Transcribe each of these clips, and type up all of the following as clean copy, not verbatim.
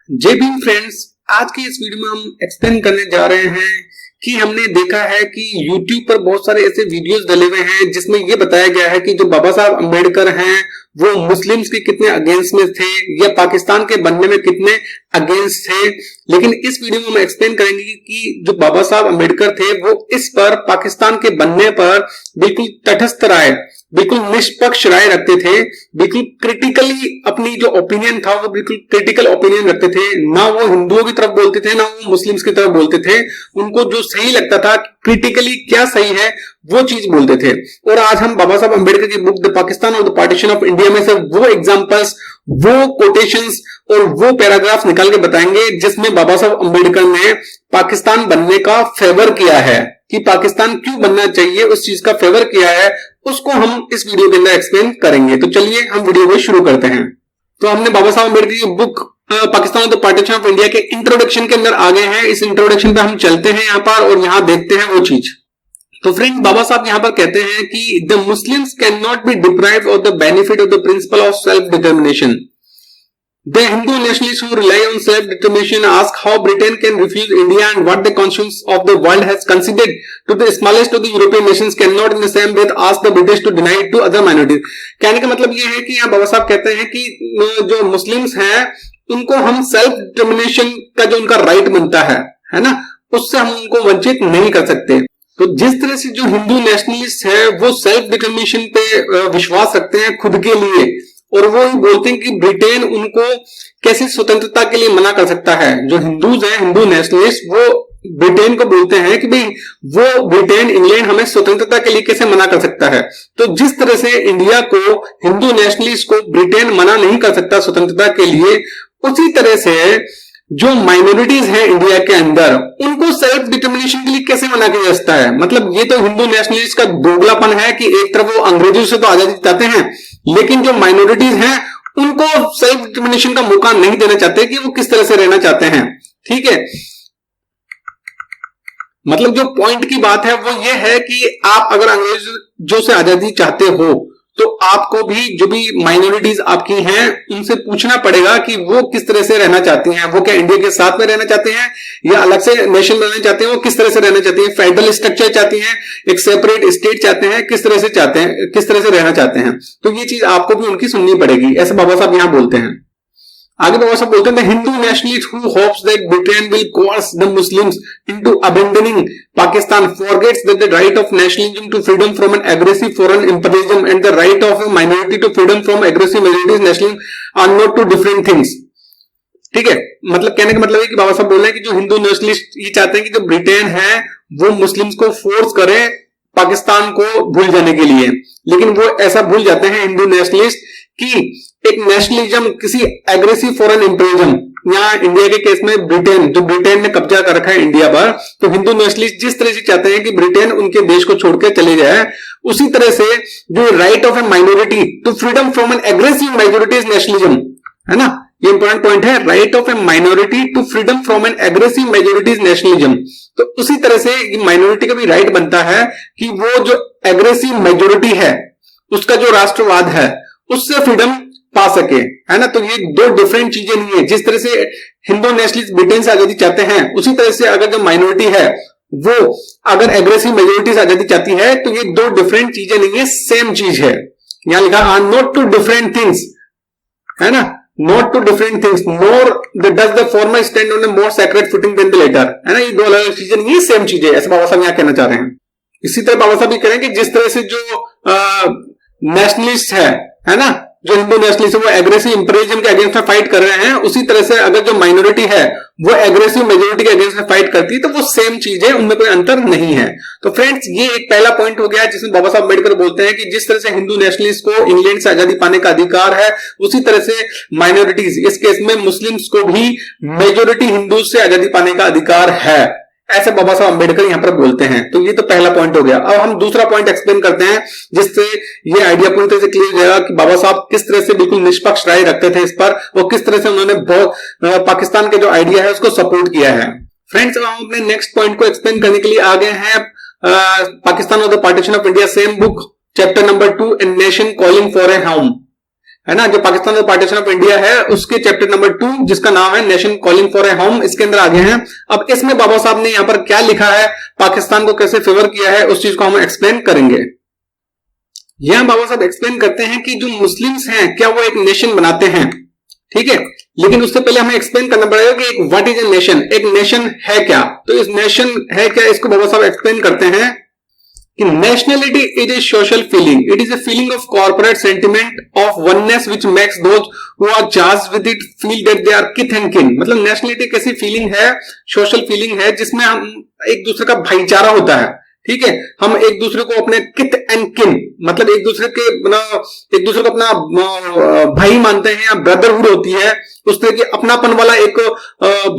जय भीम फ्रेंड्स, आज की इस वीडियो में हम एक्सप्लेन करने जा रहे हैं कि हमने देखा है कि YouTube पर बहुत सारे ऐसे वीडियोस डले हुए हैं जिसमें ये बताया गया है कि जो बाबा साहब अम्बेडकर हैं वो मुस्लिम्स के कितने अगेंस्ट में थे या पाकिस्तान के बनने में कितने अगेंस्ट थे। लेकिन इस वीडियो में हम एक्सप्लेन करेंगे कि जो बाबा साहब अम्बेडकर थे वो इस पर पाकिस्तान के बनने पर बिल्कुल तटस्थ राय, बिल्कुल निष्पक्ष राय रखते थे, बिल्कुल क्रिटिकली अपनी जो ओपिनियन था वो बिल्कुल क्रिटिकल ओपिनियन रखते थे। ना वो हिंदुओं की तरफ बोलते थे ना वो मुस्लिम्स की तरफ बोलते थे। उनको जो सही लगता था, क्रिटिकली क्या सही है वो चीज बोलते थे। और आज हम बाबा साहब अम्बेडकर की बुक द पाकिस्तान और द पार्टीशन ऑफ इंडिया में से वो एग्जांपल्स, वो कोटेशंस और वो पैराग्राफ निकाल के बताएंगे जिसमें बाबा साहब अम्बेडकर ने पाकिस्तान बनने का फेवर किया है, कि पाकिस्तान क्यों बनना चाहिए उस चीज का फेवर किया है, उसको हम इस वीडियो के अंदर एक्सप्लेन करेंगे। तो चलिए हम वीडियो को शुरू करते हैं। तो हमने बाबा साहब अम्बेडकर की बुक पाकिस्तान और द पार्टीशन ऑफ इंडिया के इंट्रोडक्शन के अंदर आ गए हैं। इस इंट्रोडक्शन पे हम चलते हैं यहाँ पर और यहाँ देखते हैं वो चीज। तो फ्रेंड, बाबा साहब यहाँ पर कहते हैं कि the Muslims can not be deprived of the benefit of the principle of self determination. The Hindu nationalists who rely on self-determination ask how Britain can refuse India and what the conscience of the world has conceded to the smallest of the European nations cannot in the same breath ask the British to deny it to other minorities. कहने का मतलब ये है कि यहाँ बाबा साहब कहते हैं कि जो मुस्लिम्स हैं उनको हम सेल्फ डिटर्मिनेशन का जो उनका राइट बनता है ना, उससे हम उनको वंचित नहीं कर सकते। तो जिस तरह से जो हिंदू नेशनलिस्ट है वो सेल्फ डिटर्मिनेशन पे विश्वास रखते हैं खुद के लिए, और वो बोलते हैं कि ब्रिटेन उनको कैसे स्वतंत्रता के लिए मना कर सकता है। जो हिंदूज हैं, हिंदू नेशनलिस्ट, वो ब्रिटेन को बोलते हैं कि भाई वो ब्रिटेन, इंग्लैंड हमें स्वतंत्रता के लिए कैसे मना कर सकता है। तो जिस तरह से इंडिया को, हिंदू नेशनलिस्ट को ब्रिटेन मना नहीं कर सकता स्वतंत्रता के लिए, उसी तरह से जो माइनॉरिटीज हैं इंडिया के अंदर उनको सेल्फ डिटर्मिनेशन के लिए कैसे मना किया जा सकता है। मतलब ये तो हिंदू नेशनलिस्ट का दोगलापन है कि एक तरफ वो अंग्रेजों से तो आजादी चाहते हैं, लेकिन जो माइनॉरिटीज हैं उनको सेल्फ डिटर्मिनेशन का मौका नहीं देना चाहते कि वो किस तरह से रहना चाहते हैं। ठीक है, मतलब जो पॉइंट की बात है वो ये है कि आप अगर अंग्रेजों से आजादी चाहते हो तो आपको भी जो भी माइनॉरिटीज आपकी हैं उनसे पूछना पड़ेगा कि वो किस तरह से रहना चाहती हैं। वो क्या इंडिया के साथ में रहना चाहते हैं या अलग से नेशन बनना चाहते हैं, वो किस तरह से रहना चाहती हैं, फेडरल स्ट्रक्चर चाहती हैं, एक सेपरेट स्टेट चाहते हैं, किस तरह से चाहते हैं, किस तरह से रहना चाहते हैं। तो ये चीज आपको भी उनकी सुननी पड़ेगी, ऐसे बाबा साहब यहां बोलते हैं। आगे बाबा साहब बोलते हैं Hindu nationalist who hopes that Britain will coerce the Muslims into abandoning Pakistan forgets that the right of nationalism to freedom from an aggressive foreign imperialism and the right of a minority to freedom from aggressive majority's nationalism are not two different things. ठीक है, मतलब कहने का मतलब है कि बाबा साहब बोल रहे हैं कि जो हिंदू नेशनलिस्ट ये चाहते हैं कि जो ब्रिटेन है वो मुस्लिम्स को फोर्स करे पाकिस्तान को भूल जाने के लिए, लेकिन वो ऐसा भूल जाते हैं हिंदू नेशनलिस्ट कि एक नेशनलिज्म, किसी एग्रेसिव फॉरेन इंपीरियलिज्म, यहाँ इंडिया के केस में ब्रिटेन, जो ब्रिटेन ने कब्जा कर रखा है इंडिया पर, तो हिंदू नेशनलिस्ट जिस तरह से चाहते हैं कि ब्रिटेन उनके देश को छोड़कर चले जाए, उसी तरह से जो right of a minority to freedom from an aggressive majority's nationalism है ना, ये इंपॉर्टेंट पॉइंट है, right of a minority to freedom from an aggressive majority's nationalism. तो उसी तरह से माइनॉरिटी का भी राइट बनता है कि वो जो एग्रेसिव मेजॉरिटी है उसका जो राष्ट्रवाद है उससे फ्रीडम पा सके, है ना। तो ये दो डिफरेंट चीजें नहीं है। जिस तरह से हिंदू नेशनलिस्ट ब्रिटेन से आजादी चाहते हैं, उसी तरह से अगर जो माइनॉरिटी है वो अगर एग्रेसिव मेजॉरिटी से आजादी चाहती है, तो ये दो डिफरेंट चीजें नहीं है, सेम चीज है। यहां लिखा are not two different things, है ना, not two different things nor does the former stand on a more sacred footing than the latter, है ना। ये दो अलग अलग चीजें नहीं है, सेम चीजें, ऐसे बाबा साहब यहां कहना चाह रहे हैं। इसी तरह बाबा साहब ये कह रहे हैं कि जिस तरह से जो नेशनलिस्ट है ना, जो हिंदू नेशनलिस्ट है वो एग्रेसिव इंपीरियलिज्म के अगेंस्ट में फाइट कर रहे हैं, उसी तरह से अगर जो माइनॉरिटी है वो एग्रेसिव मेजॉरिटी के अगेंस्ट में फाइट करती है, तो वो सेम चीज है, उनमें कोई अंतर नहीं है। तो फ्रेंड्स, ये एक पहला पॉइंट हो गया जिसमें बाबा साहब अम्बेडकर बोलते हैं कि जिस तरह से हिंदू नेशनलिस्ट को इंग्लैंड से आजादी पाने का अधिकार है, उसी तरह से माइनॉरिटीज, इस केस में मुस्लिम्स को भी मेजॉरिटी हिंदू से आजादी पाने का अधिकार है, ऐसे बाबा साहब अम्बेडकर यहां पर बोलते हैं। तो ये तो पहला पॉइंट हो गया। अब हम दूसरा पॉइंट एक्सप्लेन करते हैं जिससे ये आइडिया पूरी तरह से क्लियर हो जाएगा कि बाबा साहब किस तरह से बिल्कुल निष्पक्ष राय रखते थे इस पर, और किस तरह से उन्होंने पाकिस्तान के जो आइडिया है उसको सपोर्ट किया है। फ्रेंड्स, अब हम अपने नेक्स्ट पॉइंट को एक्सप्लेन करने के लिए आ गए हैं पाकिस्तान और the partition of India, same book, chapter number 2, a nation calling for a home, है ना, जो पाकिस्तान और पार्टीशन ऑफ इंडिया है उसके चैप्टर नंबर 2 जिसका नाम है nation calling for a home, इसके अंदर आगे हैं। अब इसमें बाबा साहब ने यहां पर क्या लिखा है, पाकिस्तान को कैसे फेवर किया है, उस चीज को हम एक्सप्लेन करेंगे। यहां बाबा साहब एक्सप्लेन करते हैं कि जो मुस्लिम्स हैं क्या वो एक नेशन बनाते हैं, ठीक है, लेकिन उससे पहले हमें एक्सप्लेन करना पड़ेगा कि एक व्हाट इज ए नेशन, एक नेशन है क्या। तो इस नेशन है क्या इसको बाबा साहब एक्सप्लेन करते हैं कि nationality is a social feeling, it is a feeling of corporate sentiment of oneness which makes those who are charged with it feel that they are kith and kin. मतलब nationality कैसी feeling है, social feeling है जिसमें हम एक दूसरे का भाईचारा होता है, ठीक है, हम एक दूसरे को अपने किथ एंड किन मतलब एक दूसरे को अपना भाई मानते हैं या ब्रदरहुड होती है, उस तरह की अपनापन वाला एक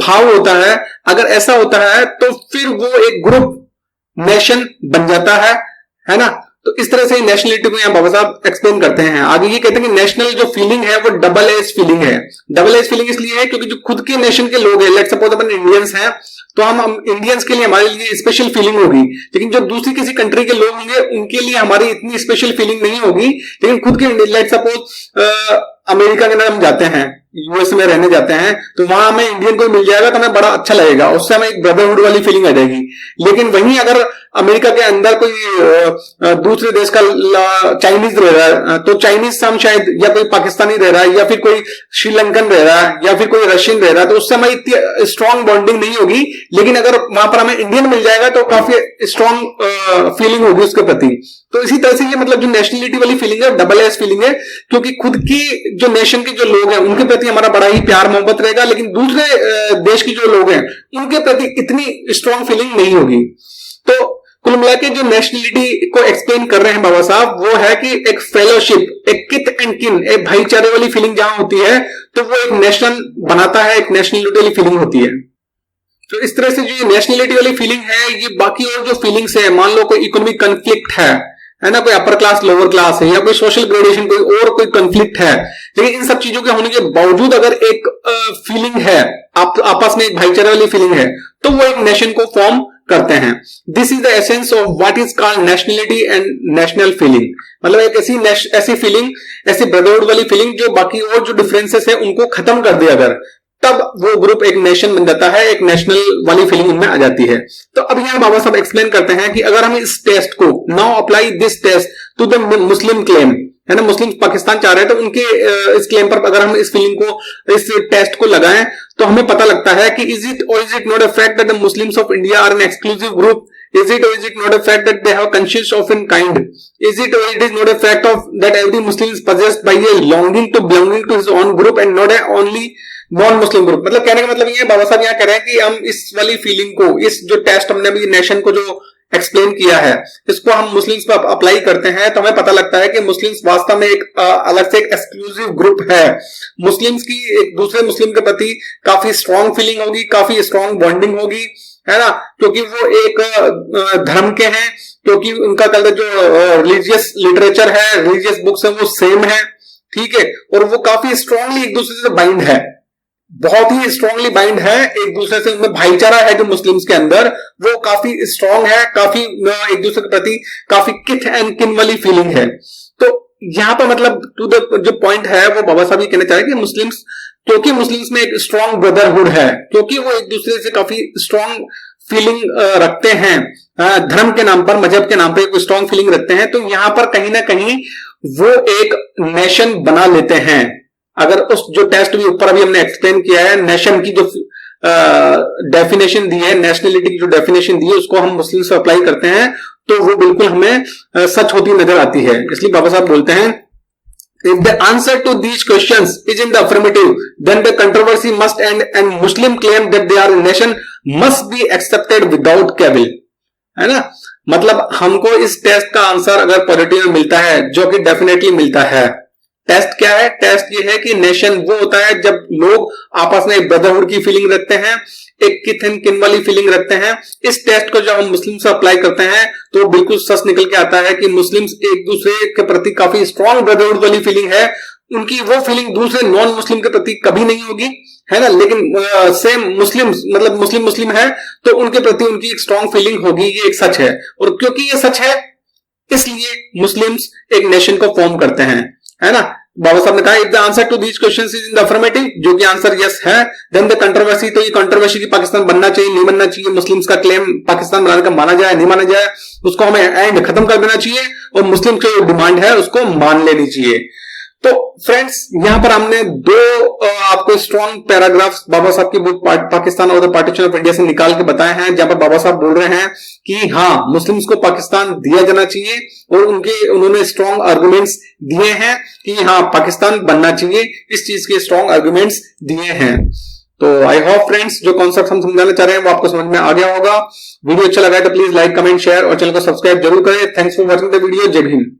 भाव होता है। अगर ऐसा होता है तो फिर वो एक ग्रुप नेशन बन जाता है ना। तो इस तरह से नेशनलिटी को यहां बाबा साहब एक्सप्लेन करते हैं। आगे ये कहते हैं कि नेशनल जो फीलिंग है वो डबल एज फीलिंग है। डबल एज फीलिंग इसलिए है क्योंकि जो खुद के नेशन के लोग हैं, लेट्स सपोज अपन इंडियंस हैं, तो हम इंडियंस के लिए हमारे लिए स्पेशल फीलिंग होगी, लेकिन जो दूसरी किसी कंट्री के लोग होंगे उनके लिए हमारी इतनी स्पेशल फीलिंग नहीं होगी। लेकिन खुद के लेट्स सपोज अमेरिका के अंदर हम जाते हैं, यूएस में रहने जाते हैं, तो वहां हमें इंडियन कोई मिल जाएगा तो हमें बड़ा अच्छा लगेगा, उससे हमें एक ब्रदरहुड वाली फीलिंग आ जाएगी। लेकिन वहीं अगर अमेरिका के अंदर कोई दूसरे देश का चाइनीज रह रहा है तो चाइनीज से हम शायद, या कोई पाकिस्तानी रह रहा है या फिर कोई श्रीलंकन रह रहा है या फिर कोई रशियन रह रहा है, तो उससे हमारी इतनी स्ट्रांग बॉन्डिंग नहीं होगी। लेकिन अगर वहां पर हमें इंडियन मिल जाएगा तो काफी स्ट्रांग फीलिंग होगी उसके प्रति। तो इसी तरह से ये मतलब जो नेशनलिटी वाली फीलिंग है डबल एज फीलिंग है, क्योंकि खुद की जो नेशन के जो लोग हैं उनके प्रति हमारा बड़ा ही प्यार मोहब्बत रहेगा, लेकिन दूसरे देश की जो लोग हैं उनके प्रति इतनी स्ट्रांग फीलिंग नहीं होगी। तो कुल मिला के जो नेशनलिटी को एक्सप्लेन कर रहे हैं बाबा साहब वो है कि एक फेलोशिप, एक किथ एंड किन, एक भाईचारे वाली फीलिंग जहां होती है तो वो एक नेशन बनाता है, एक नेशनलिटी वाली फीलिंग होती है। तो इस तरह से जो नेशनलिटी वाली फीलिंग है ये बाकी और जो फीलिंग्स है, मान लो कोई इकोनॉमिक कन्फ्लिक्ट है ना, कोई अपर क्लास लोअर क्लास है या कोई सोशल ग्रेडेशन कोई कंफ्लिक्ट है, लेकिन इन सब चीजों के होने के बावजूद अगर एक फीलिंग है, आपस में एक भाईचारे वाली फीलिंग है, तो वो एक नेशन को फॉर्म करते हैं। This is the essence of what is called nationality and national feeling. मतलब एक ऐसी फीलिंग, ऐसी ब्रदरहुड वाली फीलिंग जो बाकी और जो डिफरेंसेस है उनको खत्म कर दे अगर, तब वो ग्रुप एक नेशन बन जाता है, एक नेशनल वाली फीलिंग उनमें आ जाती है। तो अब यहां बाबा साहब एक्सप्लेन करते हैं कि अगर हम इस टेस्ट को now apply this test to the Muslim claim, है ना, मुस्लिम पाकिस्तान चाह रहे हैं, तो उनके इस क्लेम पर अगर हम इस फीलिंग को, इस टेस्ट को लगाएं तो हमें पता लगता है कि is it not a fact that the Muslims of India are an exclusive group? Is it or is it not a fact that they have conscience of in kind? Is it or it is not a fact of that every Muslim is possessed by a longing to belonging to his own group and not a only non-Muslim group? मतलब कहने का मतलब ये है, बाबा साहब यहाँ कह रहे हैं कि हम इस वाली फीलिंग को, इस जो टेस्ट हमने अभी नेशन को जो एक्सप्लेन किया है, इसको हम मुस्लिम्स पर अप्लाई करते हैं तो हमें पता लगता है कि मुस्लिम्स वास्तव में एक अलग से एक एक्सक्लूसिव ग्रुप है। मुस्लिम्स की एक दूसरे मुस्लिम के प्रति काफी स्ट्रांग फीलिंग होगी, काफी स्ट्रांग बॉन्डिंग होगी, है ना, क्योंकि वो एक धर्म के हैं, क्योंकि उनका कलर जो रिलीजियस लिटरेचर है, रिलीजियस बुक्स है वो सेम है, ठीक है, और वो काफी स्ट्रांगली एक दूसरे से बाइंड है, बहुत ही स्ट्रांगली बाइंड है एक दूसरे से। उनमें भाईचारा है जो मुस्लिम्स के अंदर वो काफी स्ट्रांग है, काफी एक दूसरे के प्रति काफी किथ एंड किन वाली फीलिंग है। तो यहां पर मतलब टू द जो पॉइंट है वो बाबा साहब ये कहना चाह रहे हैं कि मुस्लिम्स, क्योंकि मुस्लिम्स में एक स्ट्रांग ब्रदरहुड है, क्योंकि वो एक दूसरे से काफी स्ट्रांग फीलिंग रखते हैं, धर्म के नाम पर, मजहब के नाम पर एक स्ट्रांग फीलिंग रखते हैं, तो यहां पर कहीं ना कहीं वो एक नेशन बना लेते हैं। अगर उस जो टेस्ट भी ऊपर अभी हमने एक्सप्लेन किया है, नेशन की जो डेफिनेशन दी है, नेशनलिटी की जो डेफिनेशन दी है, उसको हम मुस्लिम से अप्लाई करते हैं तो वो बिल्कुल हमें सच होती नजर आती है। इसलिए बाबा साहब बोलते हैं, if the answer to these questions is in the affirmative, then the controversy must end and Muslim claim that they are a nation must be accepted without cavil, है ना। मतलब हमको इस टेस्ट का आंसर अगर पॉजिटिव में मिलता है, जो कि डेफिनेटली मिलता है। टेस्ट क्या है? टेस्ट ये है कि नेशन वो होता है जब लोग आपस में एक ब्रदरहुड की फीलिंग रखते हैं, एक किथ एंड किन वाली फीलिंग रखते हैं। इस टेस्ट को जब हम मुस्लिम से अप्लाई करते हैं तो बिल्कुल सच निकल के आता है कि मुस्लिम्स एक दूसरे के प्रति काफी स्ट्रांग ब्रदरहुड वाली फीलिंग है। उनकी वो फीलिंग दूसरे नॉन मुस्लिम के प्रति कभी नहीं होगी, है ना। लेकिन सेम मुस्लिम मतलब मुस्लिम है तो उनके प्रति उनकी एक स्ट्रांग फीलिंग होगी, ये एक सच है। और क्योंकि ये सच है इसलिए मुस्लिम्स एक नेशन को फॉर्म करते हैं, है ना। बाबा साहब ने कहा if the answer to these questions is in the affirmative, जो कि आंसर यस है, देन द कंट्रोवर्सी, तो ये कंट्रोवर्सी की पाकिस्तान बनना चाहिए नहीं बनना चाहिए, मुस्लिम्स का क्लेम पाकिस्तान बनाने का माना जाए नहीं माना जाए, उसको हमें एंड खत्म कर देना चाहिए और मुस्लिम की जो डिमांड है उसको मान लेनी चाहिए। तो फ्रेंड्स यहां पर हमने दो आपको स्ट्रॉन्ग पैराग्राफ्स बाबा साहब की बुक पाकिस्तान और द पार्टीशन ऑफ इंडिया से निकाल के बताए हैं, जहां पर बाबा साहब बोल रहे हैं कि हाँ मुस्लिम्स को पाकिस्तान दिया जाना चाहिए और उन्होंने स्ट्रॉन्ग आर्गुमेंट्स दिए हैं कि हाँ पाकिस्तान बनना चाहिए, इस चीज के स्ट्रॉन्ग आर्गुमेंट्स दिए हैं। तो आई होप फ्रेंड्स जो कॉन्सेप्ट हम समझाना चाह रहे हैं वो आपको समझ में आ गया होगा। वीडियो अच्छा लगा है तो प्लीज लाइक कमेंट शेयर और चैनल को सब्सक्राइब जरूर करें। Thanks for watching the video. जय हिंद।